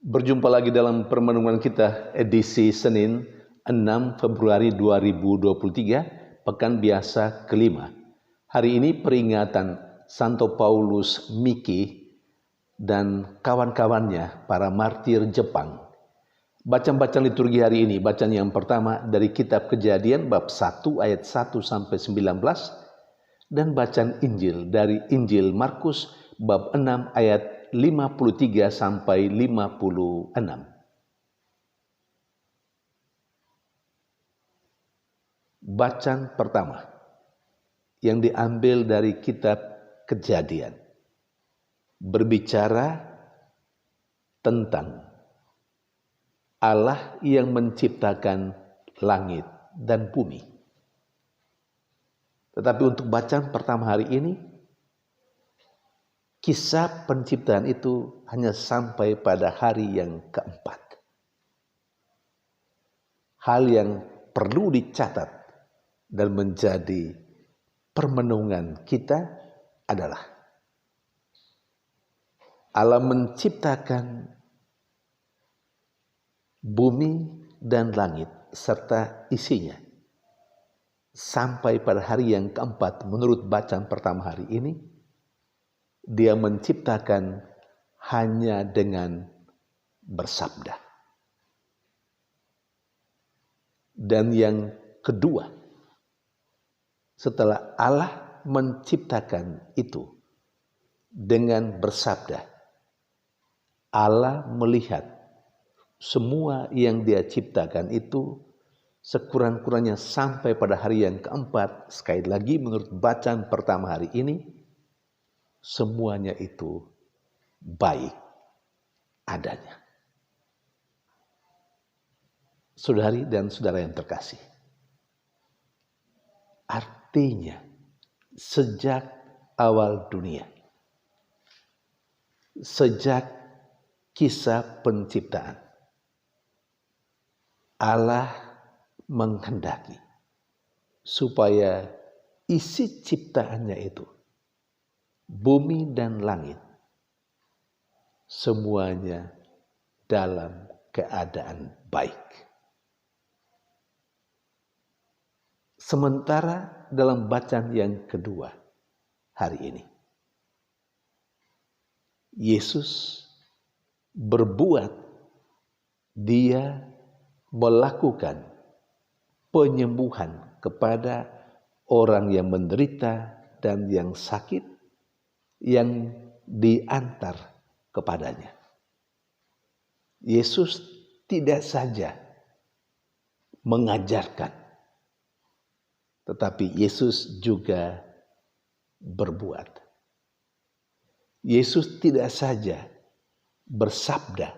Berjumpa lagi dalam permenungan kita edisi Senin 6 Februari 2023, Pekan Biasa kelima. Hari ini peringatan Santo Paulus Miki dan kawan-kawannya, para martir Jepang. Bacaan liturgi hari ini, bacaan yang pertama dari kitab Kejadian bab 1 ayat 1 sampai 19 dan bacaan Injil dari Injil Markus bab 6 ayat 53 sampai 56. Bacaan pertama yang diambil dari kitab Kejadian berbicara tentang Allah yang menciptakan langit dan bumi. Tetapi untuk bacaan pertama hari ini, kisah penciptaan itu hanya sampai pada hari yang keempat. Hal yang perlu dicatat dan menjadi permenungan kita adalah Allah menciptakan bumi dan langit serta isinya sampai pada hari yang keempat. Menurut bacaan pertama hari ini, Dia menciptakan hanya dengan bersabda. Dan yang kedua, setelah Allah menciptakan itu dengan bersabda, Allah melihat semua yang Dia ciptakan itu sekurang-kurangnya sampai pada hari yang keempat. Sekali lagi menurut bacaan pertama hari ini, semuanya itu baik adanya. Saudari dan saudara yang terkasih, artinya sejak awal dunia, sejak kisah penciptaan, Allah menghendaki supaya isi ciptaannya itu, bumi dan langit, semuanya dalam keadaan baik. Sementara dalam bacaan yang kedua hari ini, Yesus berbuat, Dia melakukan penyembuhan kepada orang yang menderita dan yang sakit yang diantar kepadanya. Yesus tidak saja mengajarkan, tetapi Yesus juga berbuat. Yesus tidak saja bersabda,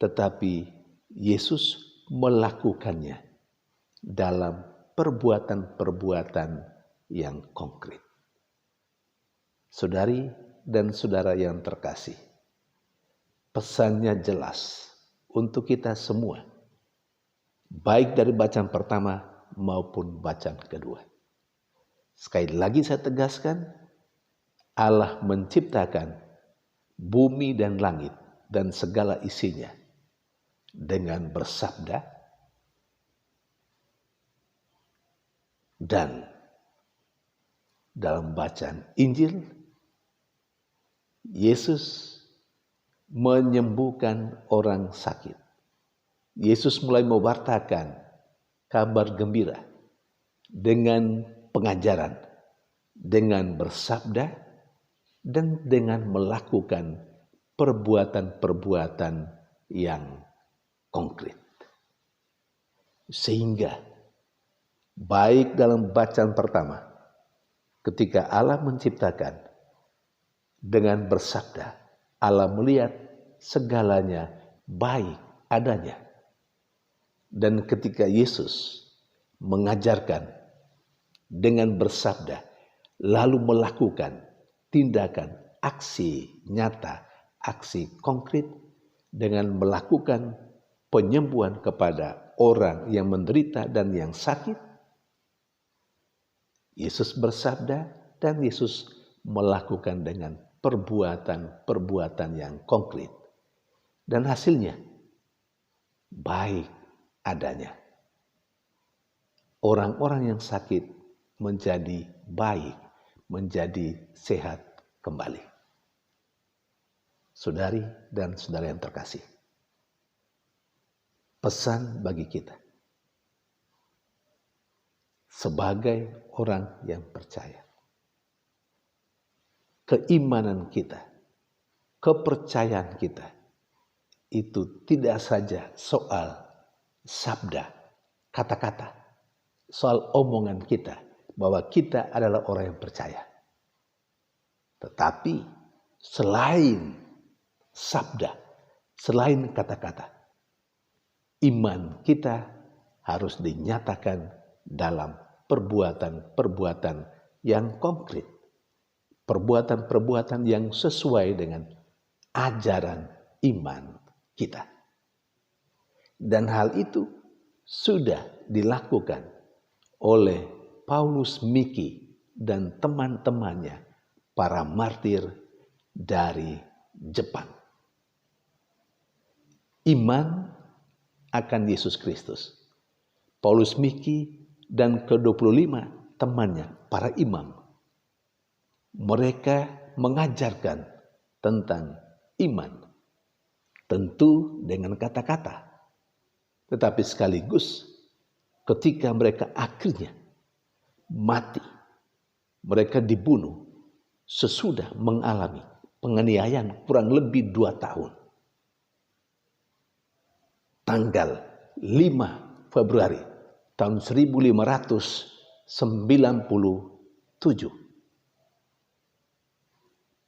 tetapi Yesus melakukannya dalam perbuatan-perbuatan yang konkret. Saudari dan saudara yang terkasih, pesannya jelas untuk kita semua, baik dari bacaan pertama maupun bacaan kedua. Sekali lagi saya tegaskan, Allah menciptakan bumi dan langit dan segala isinya dengan bersabda, dan dalam bacaan Injil, Yesus menyembuhkan orang sakit. Yesus mulai mewartakan kabar gembira dengan pengajaran, dengan bersabda, dan dengan melakukan perbuatan-perbuatan yang konkret. Sehingga baik dalam bacaan pertama, ketika Allah menciptakan, dengan bersabda, Allah melihat segalanya baik adanya. Dan ketika Yesus mengajarkan dengan bersabda, lalu melakukan tindakan, aksi nyata, aksi konkret dengan melakukan penyembuhan kepada orang yang menderita dan yang sakit, Yesus bersabda dan Yesus melakukan dengan perbuatan-perbuatan yang konkret. Dan hasilnya baik adanya. Orang-orang yang sakit menjadi baik, menjadi sehat kembali. Saudari dan saudara yang terkasih, pesan bagi kita sebagai orang yang percaya, keimanan kita, kepercayaan kita itu tidak saja soal sabda, kata-kata, soal omongan kita bahwa kita adalah orang yang percaya. Tetapi selain sabda, selain kata-kata, iman kita harus dinyatakan dalam perbuatan-perbuatan yang konkret. Perbuatan-perbuatan yang sesuai dengan ajaran iman kita. Dan hal itu sudah dilakukan oleh Paulus Miki dan teman-temannya, para martir dari Jepang. Iman akan Yesus Kristus. Paulus Miki dan ke-25 temannya, para imam, mereka mengajarkan tentang iman, tentu dengan kata-kata. Tetapi sekaligus ketika mereka akhirnya mati, mereka dibunuh sesudah mengalami penganiayaan kurang lebih 2 tahun. Tanggal 5 Februari tahun 1597,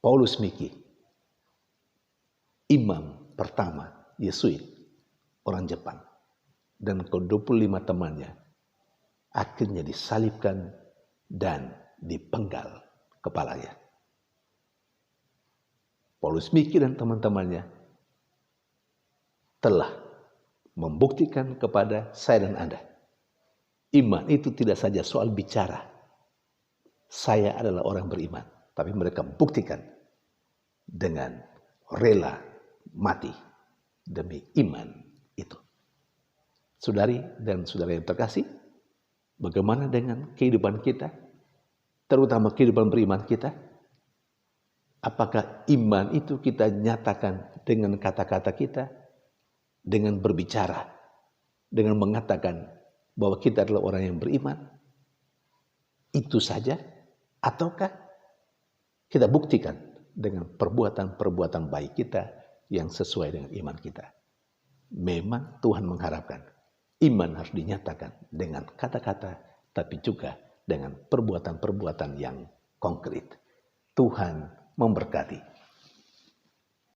Paulus Miki, imam pertama Yesuit orang Jepang, dan ke-25 temannya akhirnya disalibkan dan dipenggal kepalanya. Paulus Miki dan teman-temannya telah membuktikan kepada saya dan Anda, iman itu tidak saja soal bicara, saya adalah orang beriman, tapi mereka buktikan dengan rela mati demi iman itu. Saudari dan saudara yang terkasih, bagaimana dengan kehidupan kita, terutama kehidupan beriman kita? Apakah iman itu kita nyatakan dengan kata-kata kita, dengan berbicara, dengan mengatakan bahwa kita adalah orang yang beriman? Itu saja? Ataukah kita buktikan dengan perbuatan-perbuatan baik kita yang sesuai dengan iman kita? Memang Tuhan mengharapkan iman harus dinyatakan dengan kata-kata, tapi juga dengan perbuatan-perbuatan yang konkret. Tuhan memberkati.